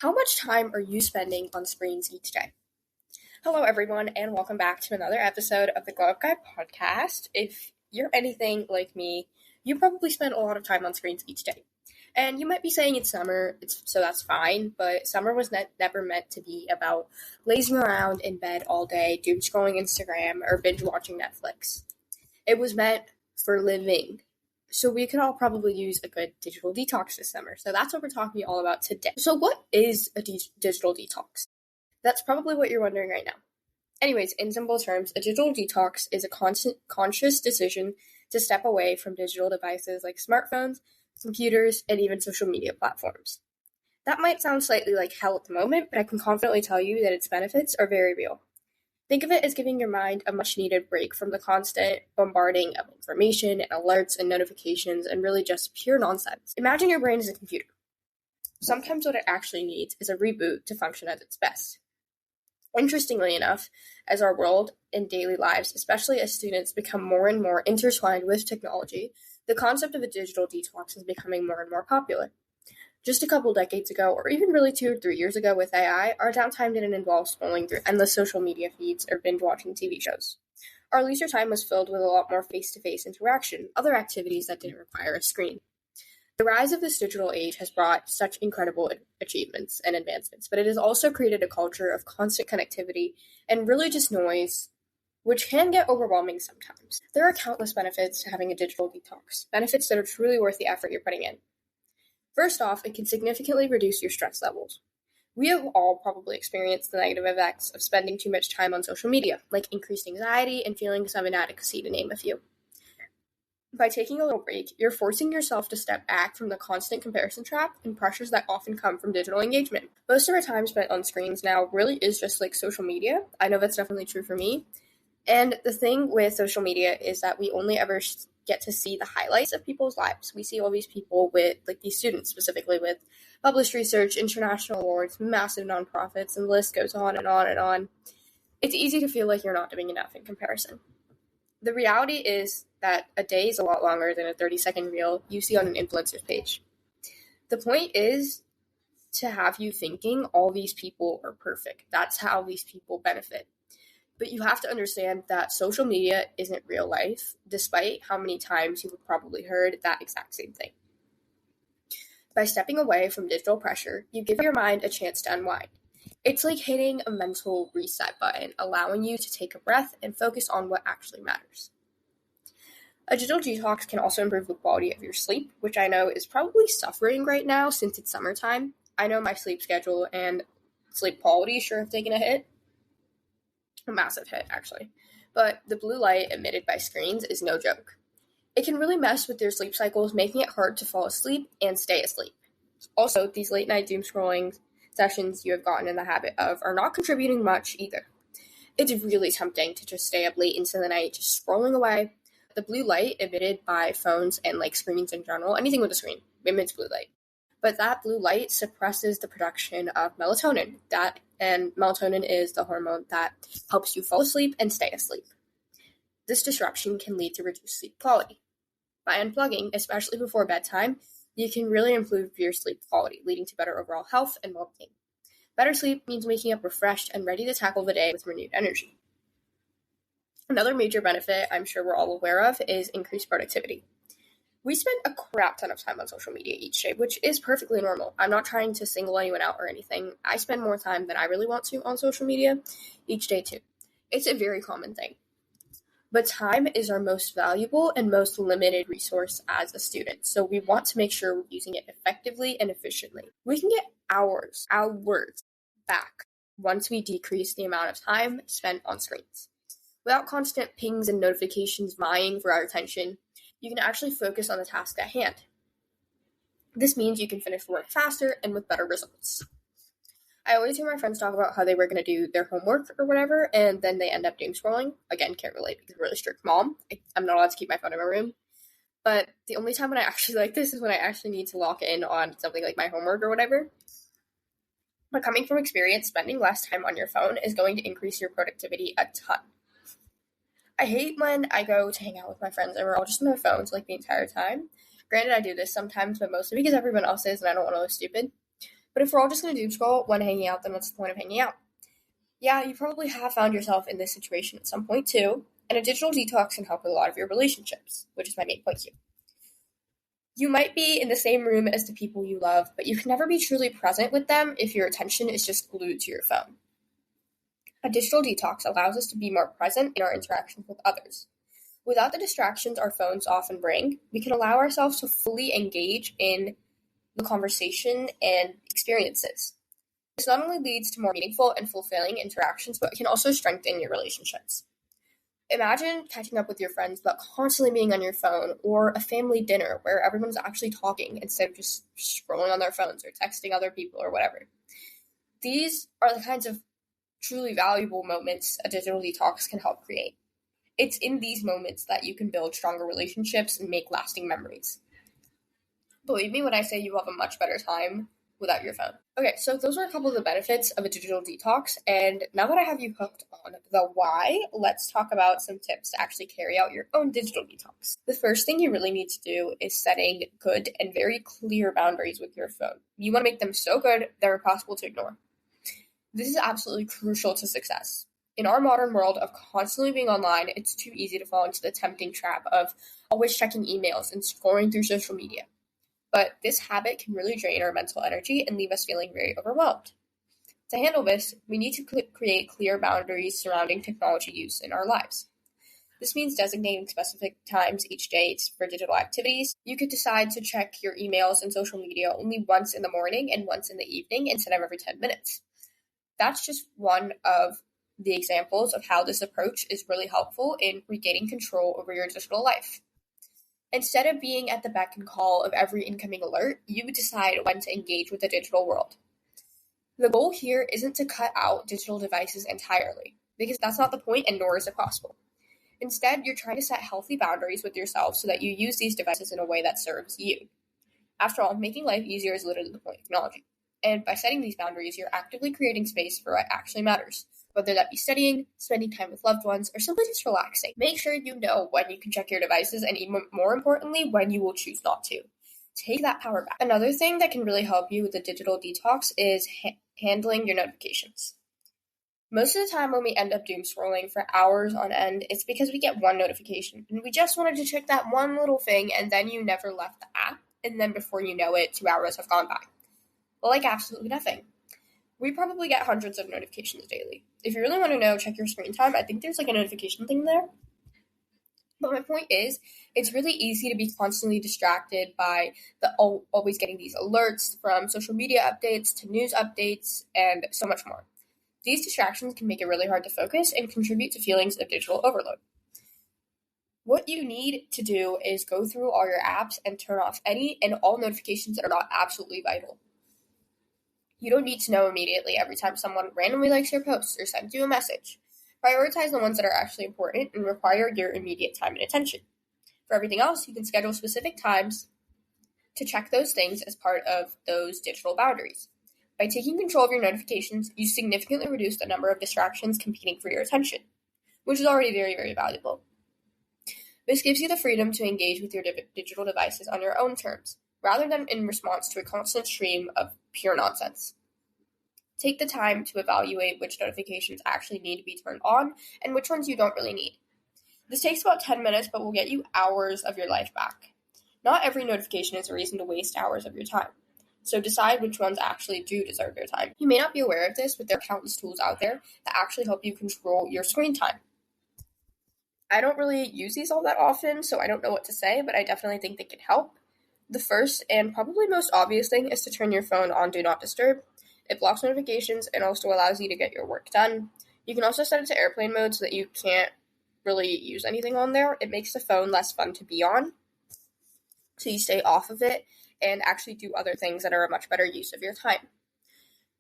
How much time are you spending on screens each day? Hello, everyone, and welcome back to another episode of the Glow Up Guy podcast. If you're anything like me, you probably spend a lot of time on screens each day. And you might be saying it's summer, so that's fine, but summer was never meant to be about lazing around in bed all day, doom scrolling Instagram, or binge watching Netflix. It was meant for living. So we could all probably use a good digital detox this summer. So that's what we're talking all about today. So what is a digital detox? That's probably what you're wondering right now. Anyways, in simple terms, a digital detox is a conscious decision to step away from digital devices like smartphones, computers, and even social media platforms. That might sound slightly like hell at the moment, but I can confidently tell you that its benefits are very real. Think of it as giving your mind a much-needed break from the constant bombarding of information and alerts and notifications and really just pure nonsense. Imagine your brain is a computer. Sometimes what it actually needs is a reboot to function at its best. Interestingly enough, as our world and daily lives, especially as students, become more and more intertwined with technology, the concept of a digital detox is becoming more and more popular. Just a couple decades ago, or even really 2 or 3 years ago with AI, our downtime didn't involve scrolling through endless social media feeds or binge-watching TV shows. Our leisure time was filled with a lot more face-to-face interaction, other activities that didn't require a screen. The rise of this digital age has brought such incredible achievements and advancements, but it has also created a culture of constant connectivity and really just noise, which can get overwhelming sometimes. There are countless benefits to having a digital detox, benefits that are truly worth the effort you're putting in. First off, it can significantly reduce your stress levels. We have all probably experienced the negative effects of spending too much time on social media, like increased anxiety and feelings of inadequacy, to name a few. By taking a little break, you're forcing yourself to step back from the constant comparison trap and pressures that often come from digital engagement. Most of our time spent on screens now really is just like social media. I know that's definitely true for me. And the thing with social media is that we only ever get to see the highlights of people's lives. We see all these people with, like these students specifically, with published research, international awards, massive nonprofits, and the list goes on and on and on. It's easy to feel like you're not doing enough in comparison. The reality is that a day is a lot longer than a 30-second reel you see on an influencer's page. The point is to have you thinking all these people are perfect. That's how these people benefit. But you have to understand that social media isn't real life, despite how many times you have probably heard that exact same thing. By stepping away from digital pressure, you give your mind a chance to unwind. It's like hitting a mental reset button, allowing you to take a breath and focus on what actually matters. A digital detox can also improve the quality of your sleep, which I know is probably suffering right now since it's summertime. I know my sleep schedule and sleep quality sure have taken a hit. A massive hit, actually. But the blue light emitted by screens is no joke. It can really mess with your sleep cycles, making it hard to fall asleep and stay asleep. Also, these late night doom scrolling sessions you have gotten in the habit of are not contributing much either. It's really tempting to just stay up late into the night, just scrolling away. The blue light emitted by phones and like screens in general, anything with a screen, emits blue light. But that blue light suppresses the production of melatonin. And melatonin is the hormone that helps you fall asleep and stay asleep. This disruption can lead to reduced sleep quality. By unplugging, especially before bedtime, you can really improve your sleep quality, leading to better overall health and well-being. Better sleep means waking up refreshed and ready to tackle the day with renewed energy. Another major benefit I'm sure we're all aware of is increased productivity. We spend a crap ton of time on social media each day, which is perfectly normal. I'm not trying to single anyone out or anything. I spend more time than I really want to on social media each day too. It's a very common thing. But time is our most valuable and most limited resource as a student, so we want to make sure we're using it effectively and efficiently. We can get hours back once we decrease the amount of time spent on screens. Without constant pings and notifications vying for our attention, you can actually focus on the task at hand. This means you can finish work faster and with better results. I always hear my friends talk about how they were going to do their homework or whatever, and then they end up doom scrolling. Again, can't relate because I'm a really strict mom. I'm not allowed to keep my phone in my room. But the only time when I actually like this is when I actually need to lock in on something like my homework or whatever. But coming from experience, spending less time on your phone is going to increase your productivity a ton. I hate when I go to hang out with my friends and we're all just on our phones like the entire time. Granted, I do this sometimes, but mostly because everyone else is and I don't want to look stupid. But if we're all just going to doom scroll when hanging out, then what's the point of hanging out? Yeah, you probably have found yourself in this situation at some point too, and a digital detox can help with a lot of your relationships, which is my main point here. You might be in the same room as the people you love, but you can never be truly present with them if your attention is just glued to your phone. A digital detox allows us to be more present in our interactions with others. Without the distractions our phones often bring, we can allow ourselves to fully engage in the conversation and experiences. This not only leads to more meaningful and fulfilling interactions, but it can also strengthen your relationships. Imagine catching up with your friends but constantly being on your phone, or a family dinner where everyone's actually talking instead of just scrolling on their phones or texting other people or whatever. These are the kinds of truly valuable moments a digital detox can help create. It's in these moments that you can build stronger relationships and make lasting memories. Believe me when I say you will have a much better time without your phone. Okay, so those are a couple of the benefits of a digital detox, and now that I have you hooked on the why, let's talk about some tips to actually carry out your own digital detox. The first thing you really need to do is setting good and very clear boundaries with your phone. You want to make them so good they're impossible to ignore. This is absolutely crucial to success. In our modern world of constantly being online, it's too easy to fall into the tempting trap of always checking emails and scrolling through social media. But this habit can really drain our mental energy and leave us feeling very overwhelmed. To handle this, we need to create clear boundaries surrounding technology use in our lives. This means designating specific times each day for digital activities. You could decide to check your emails and social media only once in the morning and once in the evening instead of every 10 minutes. That's just one of the examples of how this approach is really helpful in regaining control over your digital life. Instead of being at the beck and call of every incoming alert, you decide when to engage with the digital world. The goal here isn't to cut out digital devices entirely, because that's not the point and nor is it possible. Instead, you're trying to set healthy boundaries with yourself so that you use these devices in a way that serves you. After all, making life easier is literally the point of technology. And by setting these boundaries, you're actively creating space for what actually matters, whether that be studying, spending time with loved ones, or simply just relaxing. Make sure you know when you can check your devices, and even more importantly, when you will choose not to. Take that power back. Another thing that can really help you with the digital detox is handling your notifications. Most of the time when we end up doom scrolling for hours on end, it's because we get one notification, and we just wanted to check that one little thing, and then you never left the app, and then before you know it, 2 hours have gone by. Like absolutely nothing. We probably get hundreds of notifications daily. If you really want to know, check your screen time. I think there's like a notification thing there. But my point is, it's really easy to be constantly distracted by the always getting these alerts from social media updates to news updates and so much more. These distractions can make it really hard to focus and contribute to feelings of digital overload. What you need to do is go through all your apps and turn off any and all notifications that are not absolutely vital. You don't need to know immediately every time someone randomly likes your post or sends you a message. Prioritize the ones that are actually important and require your immediate time and attention. For everything else, you can schedule specific times to check those things as part of those digital boundaries. By taking control of your notifications, you significantly reduce the number of distractions competing for your attention, which is already very, very valuable. This gives you the freedom to engage with your digital devices on your own terms, rather than in response to a constant stream of pure nonsense. Take the time to evaluate which notifications actually need to be turned on and which ones you don't really need. This takes about 10 minutes, but will get you hours of your life back. Not every notification is a reason to waste hours of your time, so decide which ones actually do deserve your time. You may not be aware of this, but there are countless tools out there that actually help you control your screen time. I don't really use these all that often, so I don't know what to say, but I definitely think they can help. The first and probably most obvious thing is to turn your phone on Do Not Disturb. It blocks notifications and also allows you to get your work done. You can also set it to airplane mode so that you can't really use anything on there. It makes the phone less fun to be on, so you stay off of it and actually do other things that are a much better use of your time.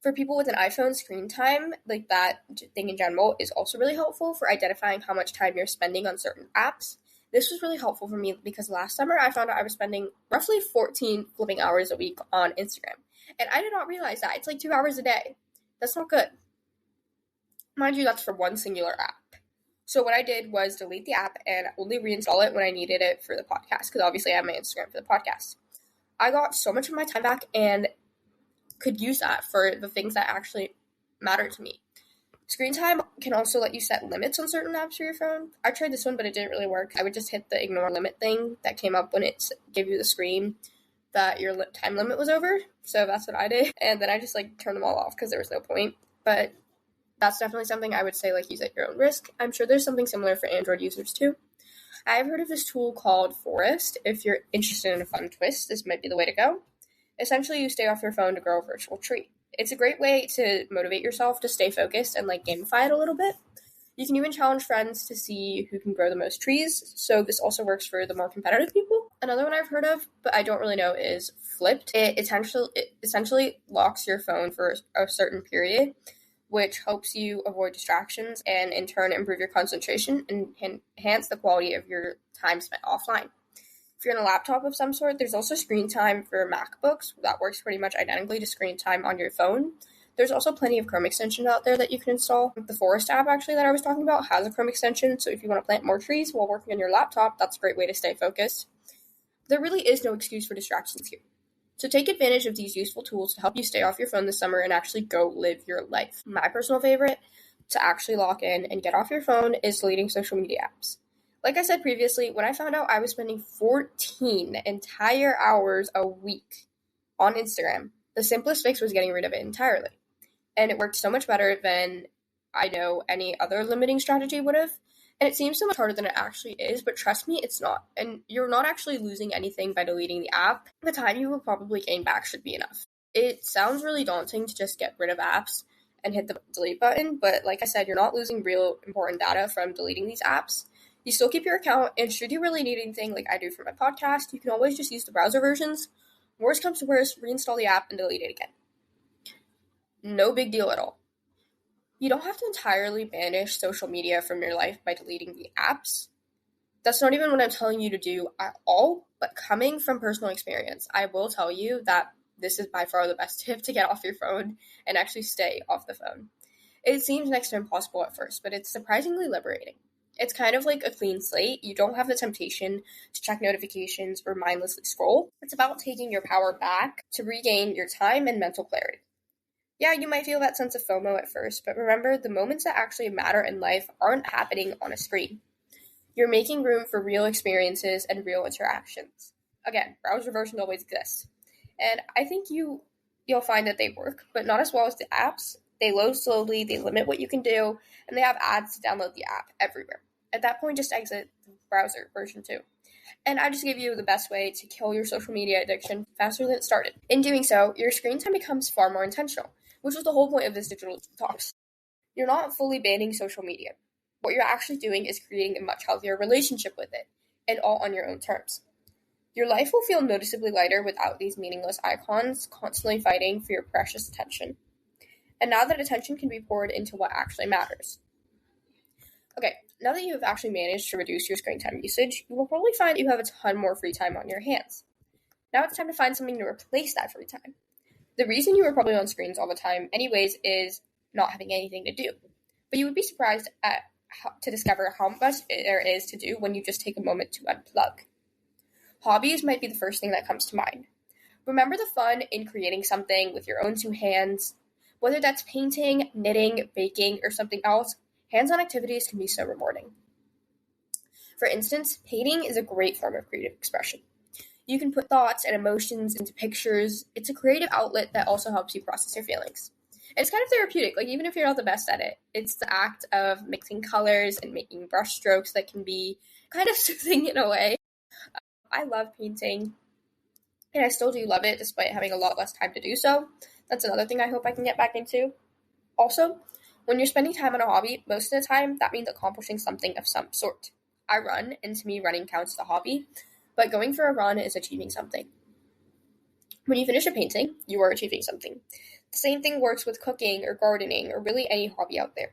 For people with an iPhone, screen time, like that thing in general, is also really helpful for identifying how much time you're spending on certain apps. This was really helpful for me because last summer I found out I was spending roughly 14 flipping hours a week on Instagram. And I did not realize that. It's like 2 hours a day. That's not good. Mind you, that's for one singular app. So what I did was delete the app and only reinstall it when I needed it for the podcast, because obviously I have my Instagram for the podcast. I got so much of my time back, and could use that for the things that actually matter to me. Screen time can also let you set limits on certain apps for your phone. I tried this one, but it didn't really work. I would just hit the ignore limit thing that came up when it gave you the screen that your time limit was over. So that's what I did. And then I just turned them all off because there was no point. But that's definitely something I would say use at your own risk. I'm sure there's something similar for Android users too. I've heard of this tool called Fullest. If you're interested in a fun twist, this might be the way to go. Essentially, you stay off your phone to grow a virtual tree. It's a great way to motivate yourself to stay focused and gamify it a little bit. You can even challenge friends to see who can grow the most trees, so this also works for the more competitive people. Another one I've heard of, but I don't really know, is Flipped. It essentially locks your phone for a certain period, which helps you avoid distractions and in turn improve your concentration and can enhance the quality of your time spent offline. If you're on a laptop of some sort, there's also screen time for MacBooks that works pretty much identically to screen time on your phone. There's also plenty of Chrome extensions out there that you can install. The Forest app, actually, that I was talking about has a Chrome extension, so if you want to plant more trees while working on your laptop, that's a great way to stay focused. There really is no excuse for distractions here. So take advantage of these useful tools to help you stay off your phone this summer and actually go live your life. My personal favorite to actually lock in and get off your phone is deleting social media apps. Like I said previously, when I found out I was spending 14 entire hours a week on Instagram, the simplest fix was getting rid of it entirely. And it worked so much better than I know any other limiting strategy would have. And it seems so much harder than it actually is, but trust me, it's not. And you're not actually losing anything by deleting the app. The time you will probably gain back should be enough. It sounds really daunting to just get rid of apps and hit the delete button, but like I said, you're not losing real important data from deleting these apps. You still keep your account, and should you really need anything like I do for my podcast, you can always just use the browser versions. Worst comes to worst, reinstall the app and delete it again. No big deal at all. You don't have to entirely banish social media from your life by deleting the apps. That's not even what I'm telling you to do at all, but coming from personal experience, I will tell you that this is by far the best tip to get off your phone and actually stay off the phone. It seems next to impossible at first, but it's surprisingly liberating. It's kind of like a clean slate. You don't have the temptation to check notifications or mindlessly scroll. It's about taking your power back to regain your time and mental clarity. Yeah, you might feel that sense of FOMO at first, but remember, the moments that actually matter in life aren't happening on a screen. You're making room for real experiences and real interactions. Again, browser versions always exist. And I think you'll find that they work, but not as well as the apps. They load slowly, they limit what you can do, and they have ads to download the app everywhere. At that point, just exit the browser version 2. And I just gave you the best way to kill your social media addiction faster than it started. In doing so, your screen time becomes far more intentional, which was the whole point of this digital detox. You're not fully banning social media. What you're actually doing is creating a much healthier relationship with it, and all on your own terms. Your life will feel noticeably lighter without these meaningless icons constantly fighting for your precious attention. And now that attention can be poured into what actually matters. Okay, now that you have actually managed to reduce your screen time usage, you will probably find you have a ton more free time on your hands. Now it's time to find something to replace that free time. The reason you are probably on screens all the time anyways is not having anything to do. But you would be surprised to discover how much there is to do when you just take a moment to unplug. Hobbies might be the first thing that comes to mind. Remember the fun in creating something with your own two hands. Whether that's painting, knitting, baking, or something else, hands-on activities can be so rewarding. For instance, painting is a great form of creative expression. You can put thoughts and emotions into pictures. It's a creative outlet that also helps you process your feelings. And it's kind of therapeutic, even if you're not the best at it. It's the act of mixing colors and making brush strokes that can be kind of soothing in a way. I love painting, and I still do love it despite having a lot less time to do so. That's another thing I hope I can get back into. Also, when you're spending time on a hobby, most of the time, that means accomplishing something of some sort. I run, and to me, running counts as a hobby, but going for a run is achieving something. When you finish a painting, you are achieving something. The same thing works with cooking or gardening or really any hobby out there.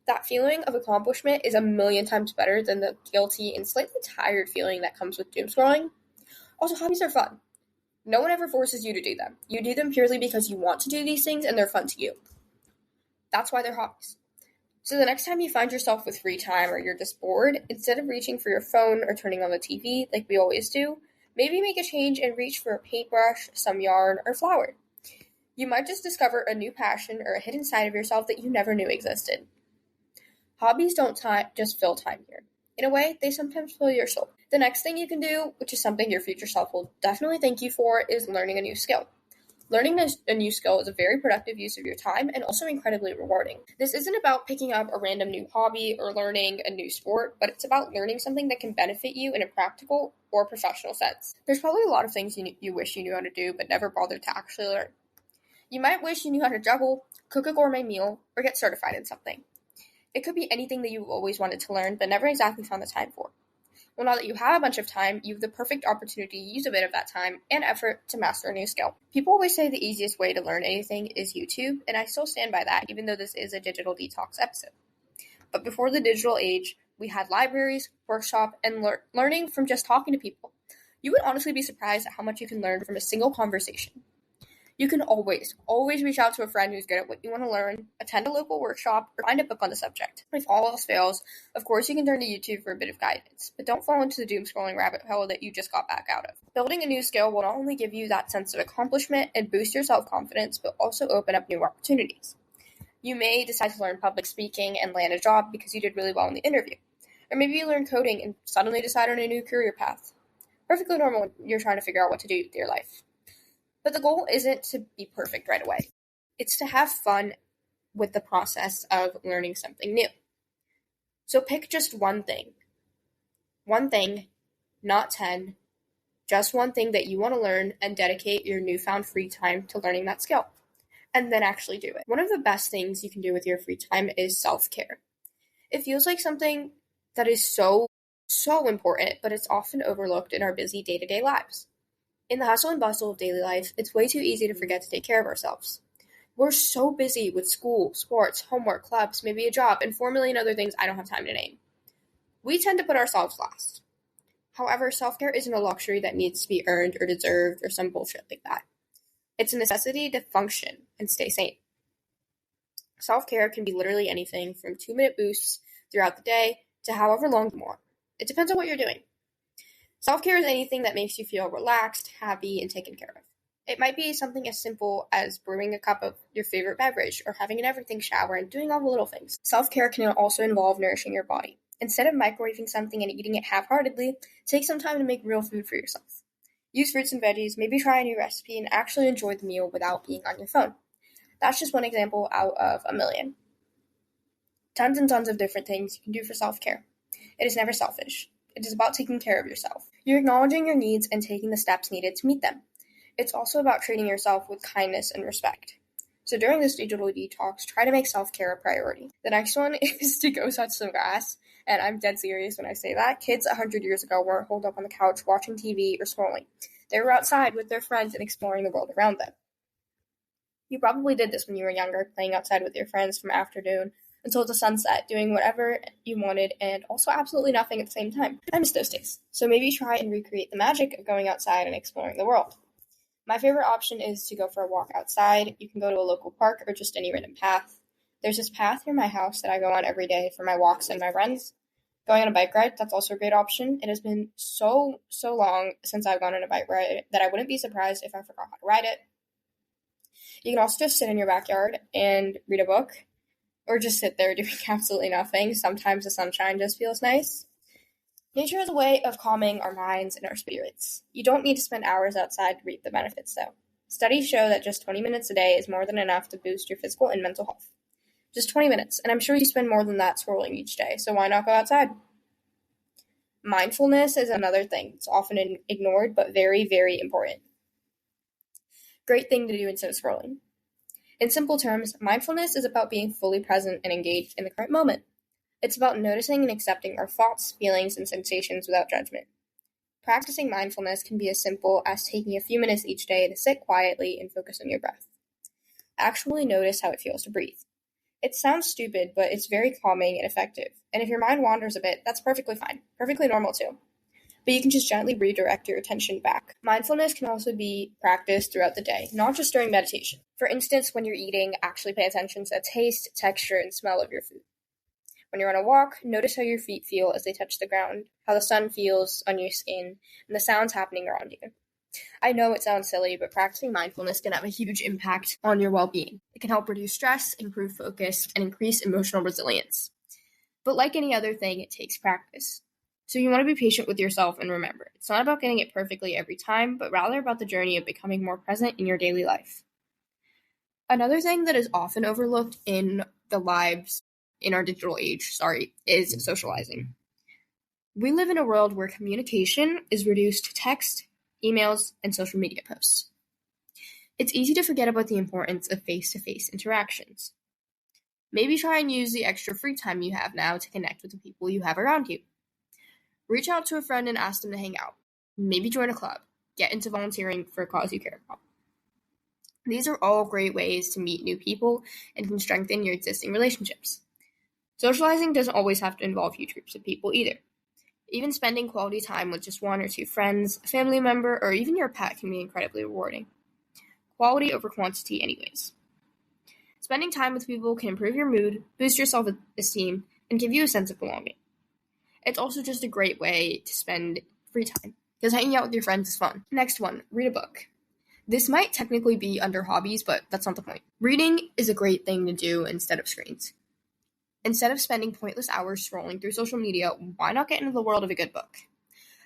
That feeling of accomplishment is a million times better than the guilty and slightly tired feeling that comes with doom scrolling. Also, hobbies are fun. No one ever forces you to do them. You do them purely because you want to do these things and they're fun to you. That's why they're hobbies. So the next time you find yourself with free time or you're just bored, instead of reaching for your phone or turning on the TV like we always do, maybe make a change and reach for a paintbrush, some yarn, or flour. You might just discover a new passion or a hidden side of yourself that you never knew existed. Hobbies don't just fill time here. In a way, they sometimes fill your soul. The next thing you can do, which is something your future self will definitely thank you for, is learning a new skill. Learning a new skill is a very productive use of your time and also incredibly rewarding. This isn't about picking up a random new hobby or learning a new sport, but it's about learning something that can benefit you in a practical or professional sense. There's probably a lot of things you wish you knew how to do, but never bothered to actually learn. You might wish you knew how to juggle, cook a gourmet meal, or get certified in something. It could be anything that you've always wanted to learn, but never exactly found the time for. Well, now that you have a bunch of time, you have the perfect opportunity to use a bit of that time and effort to master a new skill. People always say the easiest way to learn anything is YouTube, and I still stand by that, even though this is a digital detox episode. But before the digital age, we had libraries, workshop, and learning from just talking to people. You would honestly be surprised at how much you can learn from a single conversation. You can always reach out to a friend who's good at what you want to learn, attend a local workshop, or find a book on the subject. If all else fails, of course you can turn to YouTube for a bit of guidance, but don't fall into the doom-scrolling rabbit hole that you just got back out of. Building a new skill will not only give you that sense of accomplishment and boost your self-confidence, but also open up new opportunities. You may decide to learn public speaking and land a job because you did really well in the interview. Or maybe you learn coding and suddenly decide on a new career path. Perfectly normal when you're trying to figure out what to do with your life. But the goal isn't to be perfect right away. It's to have fun with the process of learning something new. So pick just one thing. One thing, not 10. Just one thing that you want to learn and dedicate your newfound free time to learning that skill. And then actually do it. One of the best things you can do with your free time is self-care. It feels like something that is so important, but it's often overlooked in our busy day-to-day lives. In the hustle and bustle of daily life, it's way too easy to forget to take care of ourselves. We're so busy with school, sports, homework, clubs, maybe a job, and 4 million other things I don't have time to name. We tend to put ourselves last. However, self-care isn't a luxury that needs to be earned or deserved or some bullshit like that. It's a necessity to function and stay sane. Self-care can be literally anything from 2-minute boosts throughout the day to however long you want. It depends on what you're doing. Self-care is anything that makes you feel relaxed, happy, and taken care of. It might be something as simple as brewing a cup of your favorite beverage or having an everything shower and doing all the little things. Self-care can also involve nourishing your body. Instead of microwaving something and eating it half-heartedly, take some time to make real food for yourself. Use fruits and veggies, maybe try a new recipe, and actually enjoy the meal without being on your phone. That's just one example out of a million. Tons and tons of different things you can do for self-care. It is never selfish. It is about taking care of yourself. You're acknowledging your needs and taking the steps needed to meet them. It's also about treating yourself with kindness and respect. So during this digital detox, try to make self-care a priority. The next one is to go touch some grass, and I'm dead serious when I say that. Kids 100 years ago weren't holed up on the couch watching TV or scrolling. They were outside with their friends and exploring the world around them. You probably did this when you were younger, playing outside with your friends from afternoon until the sunset, doing whatever you wanted and also absolutely nothing at the same time. I miss those days. So maybe try and recreate the magic of going outside and exploring the world. My favorite option is to go for a walk outside. You can go to a local park or just any random path. There's this path near my house that I go on every day for my walks and my runs. Going on a bike ride, that's also a great option. It has been so long since I've gone on a bike ride that I wouldn't be surprised if I forgot how to ride it. You can also just sit in your backyard and read a book, or just sit there doing absolutely nothing. Sometimes the sunshine just feels nice. Nature is a way of calming our minds and our spirits. You don't need to spend hours outside to reap the benefits, though. Studies show that just 20 minutes a day is more than enough to boost your physical and mental health. Just 20 minutes, and I'm sure you spend more than that scrolling each day, so why not go outside? Mindfulness is another thing. It's often ignored, but very, very important. Great thing to do instead of scrolling. In simple terms, mindfulness is about being fully present and engaged in the current moment. It's about noticing and accepting our thoughts, feelings, and sensations without judgment. Practicing mindfulness can be as simple as taking a few minutes each day to sit quietly and focus on your breath. Actually notice how it feels to breathe. It sounds stupid, but it's very calming and effective. And if your mind wanders a bit, that's perfectly fine. Perfectly normal too. But you can just gently redirect your attention back. Mindfulness can also be practiced throughout the day, not just during meditation. For instance, when you're eating, actually pay attention to the taste, texture, and smell of your food. When you're on a walk, notice how your feet feel as they touch the ground, how the sun feels on your skin, and the sounds happening around you. I know it sounds silly, but practicing mindfulness can have a huge impact on your well-being. It can help reduce stress, improve focus, and increase emotional resilience. But like any other thing, it takes practice. So you want to be patient with yourself and remember, it's not about getting it perfectly every time, but rather about the journey of becoming more present in your daily life. Another thing that is often overlooked in the lives in our digital age, is socializing. We live in a world where communication is reduced to text, emails, and social media posts. It's easy to forget about the importance of face-to-face interactions. Maybe try and use the extra free time you have now to connect with the people you have around you. Reach out to a friend and ask them to hang out. Maybe join a club. Get into volunteering for a cause you care about. These are all great ways to meet new people and can strengthen your existing relationships. Socializing doesn't always have to involve huge groups of people either. Even spending quality time with just one or two friends, a family member, or even your pet can be incredibly rewarding. Quality over quantity anyways. Spending time with people can improve your mood, boost your self-esteem, and give you a sense of belonging. It's also just a great way to spend free time, because hanging out with your friends is fun. Next one, read a book. This might technically be under hobbies, but that's not the point. Reading is a great thing to do instead of screens. Instead of spending pointless hours scrolling through social media, why not get into the world of a good book?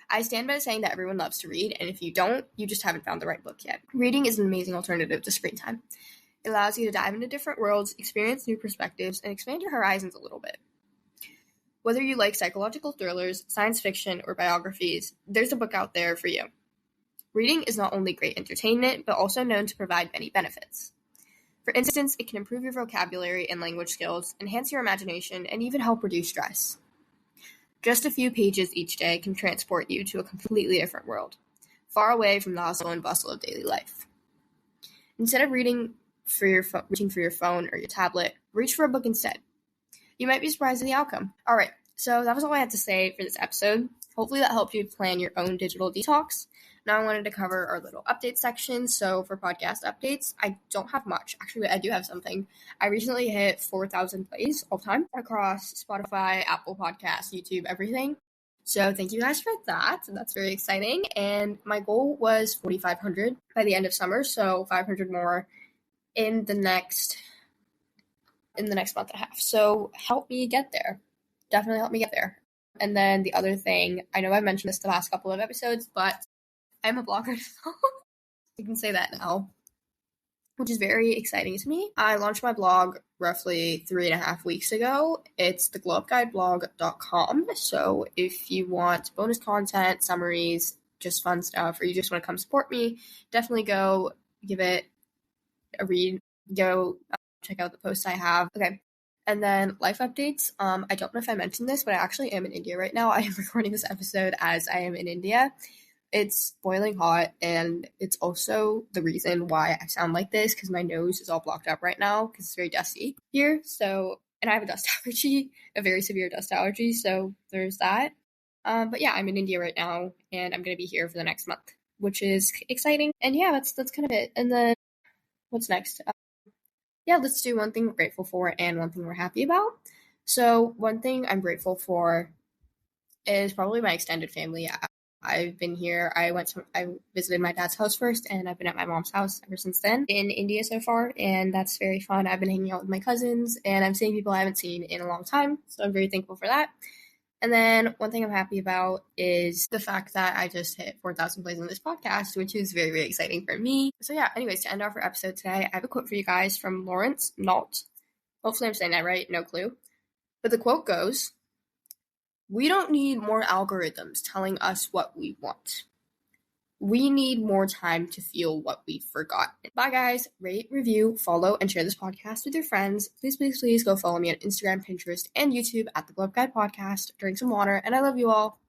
I stand by saying that everyone loves to read, and if you don't, you just haven't found the right book yet. Reading is an amazing alternative to screen time. It allows you to dive into different worlds, experience new perspectives, and expand your horizons a little bit. Whether you like psychological thrillers, science fiction, or biographies, there's a book out there for you. Reading is not only great entertainment, but also known to provide many benefits. For instance, it can improve your vocabulary and language skills, enhance your imagination, and even help reduce stress. Just a few pages each day can transport you to a completely different world, far away from the hustle and bustle of daily life. Instead of reaching for your phone or your tablet, reach for a book instead. You might be surprised at the outcome. Alright, so that was all I had to say for this episode. Hopefully that helped you plan your own digital detox. Now I wanted to cover our little update section. So for podcast updates, I don't have much. Actually, I do have something. I recently hit 4,000 plays all time across Spotify, Apple Podcasts, YouTube, everything. So thank you guys for that. That's very exciting. And my goal was 4,500 by the end of summer. So 500 more in the next month and a half. So help me get there. Definitely help me get there. And then the other thing, I know I mentioned this the last couple of episodes, but I'm a blogger now. I can say that now, which is very exciting to me. I launched my blog roughly 3.5 weeks ago. It's theglowupguideblog.com. So if you want bonus content, summaries, just fun stuff, or you just want to come support me, definitely go give it a read. Go check out the posts I have. Okay. And then life updates. I don't know if I mentioned this, but I actually am in India right now. I am recording this episode as I am in India. It's boiling hot, and it's also the reason why I sound like this, because my nose is all blocked up right now because it's very dusty here. So, and I have a dust allergy, a very severe dust allergy. So there's that. But yeah, I'm in India right now, and I'm going to be here for the next month, which is exciting. And yeah, that's kind of it. And then what's next? Let's do one thing we're grateful for and one thing we're happy about. So one thing I'm grateful for is probably my extended family. I've been here. I visited my dad's house first, and I've been at my mom's house ever since then in India so far, and that's very fun. I've been hanging out with my cousins, and I'm seeing people I haven't seen in a long time, so I'm very thankful for that. And then one thing I'm happy about is the fact that I just hit 4,000 plays on this podcast, which is very, very exciting for me. So yeah, anyways, to end off our episode today, I have a quote for you guys from Lawrence Nault. Hopefully I'm saying that right, no clue. But the quote goes, "We don't need more algorithms telling us what we want. We need more time to feel what we've forgotten." Bye guys. Rate, review, follow, and share this podcast with your friends. Please, please, please go follow me on Instagram, Pinterest, and YouTube at The Globe Guide Podcast. Drink some water, and I love you all.